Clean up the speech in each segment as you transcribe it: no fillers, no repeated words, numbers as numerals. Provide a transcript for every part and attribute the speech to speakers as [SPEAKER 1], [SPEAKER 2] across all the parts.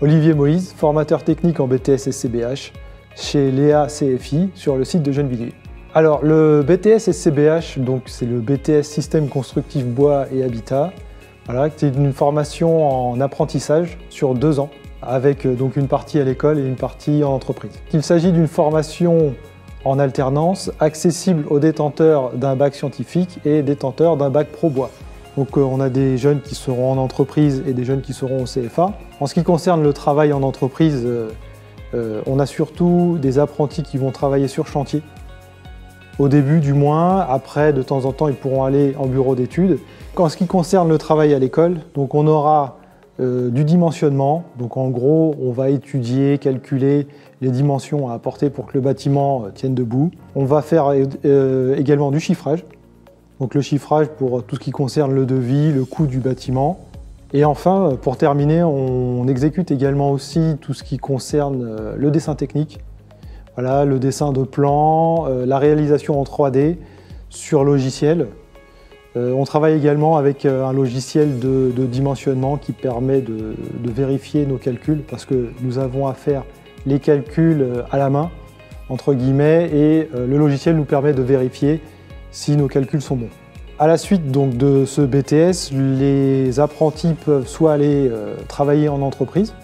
[SPEAKER 1] Olivier Moïse, formateur technique en BTS SCBH chez Léa CFI sur le site de Gennevilliers. Alors le BTS SCBH, c'est le BTS Système Constructif Bois et Habitat. Voilà, c'est une formation en apprentissage sur 2 ans, avec donc une partie à l'école et une partie en entreprise. Il s'agit d'une formation en alternance accessible aux détenteurs d'un bac scientifique et détenteurs d'un bac pro bois. Donc on a des jeunes qui seront en entreprise et des jeunes qui seront au CFA. En ce qui concerne le travail en entreprise, on a surtout des apprentis qui vont travailler sur chantier. Au début du moins, après de temps en temps ils pourront aller en bureau d'études. En ce qui concerne le travail à l'école, donc on aura du dimensionnement. Donc en gros, on va étudier, calculer les dimensions à apporter pour que le bâtiment tienne debout. On va faire également du chiffrage. Donc le chiffrage pour tout ce qui concerne le devis, le coût du bâtiment. Et enfin, pour terminer, on exécute également aussi tout ce qui concerne le dessin technique. Voilà, le dessin de plans, la réalisation en 3D sur logiciel. On travaille également avec un logiciel de dimensionnement qui permet de vérifier nos calculs parce que nous avons à faire les calculs à la main, entre guillemets, et le logiciel nous permet de vérifier si nos calculs sont bons. À la suite donc, de ce BTS, les apprentis peuvent soit aller travailler en entreprise,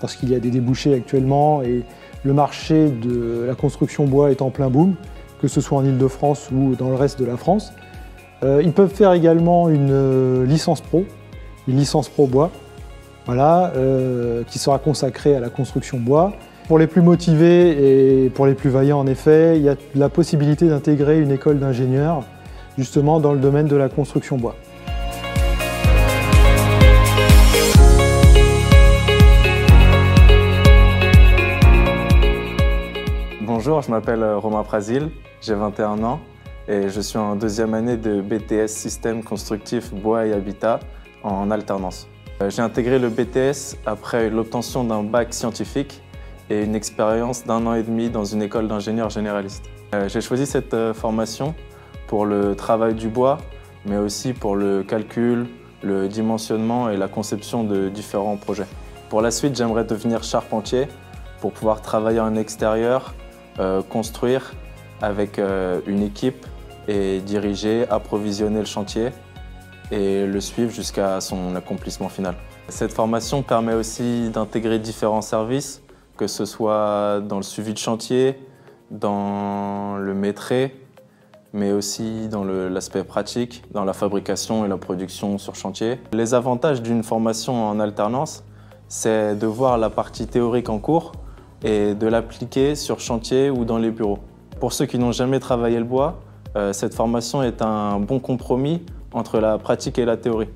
[SPEAKER 1] parce qu'il y a des débouchés actuellement et le marché de la construction bois est en plein boom, que ce soit en Île-de-France ou dans le reste de la France. Ils peuvent faire également une licence pro bois, voilà, qui sera consacrée à la construction bois. Pour les plus motivés et pour les plus vaillants, en effet, il y a la possibilité d'intégrer une école d'ingénieurs, justement dans le domaine de la construction bois.
[SPEAKER 2] Bonjour, je m'appelle Romain Prasil, j'ai 21 ans et je suis en 2e année de BTS Système Constructif Bois et Habitat en alternance. J'ai intégré le BTS après l'obtention d'un bac scientifique et une expérience d'1 an et demi dans une école d'ingénieurs généralistes. J'ai choisi cette formation pour le travail du bois, mais aussi pour le calcul, le dimensionnement et la conception de différents projets. Pour la suite, j'aimerais devenir charpentier pour pouvoir travailler en extérieur, construire avec une équipe et diriger, approvisionner le chantier et le suivre jusqu'à son accomplissement final. Cette formation permet aussi d'intégrer différents services, que ce soit dans le suivi de chantier, dans le maîtrais, mais aussi dans l'aspect pratique, dans la fabrication et la production sur chantier. Les avantages d'une formation en alternance, c'est de voir la partie théorique en cours et de l'appliquer sur chantier ou dans les bureaux. Pour ceux qui n'ont jamais travaillé le bois, cette formation est un bon compromis entre la pratique et la théorie.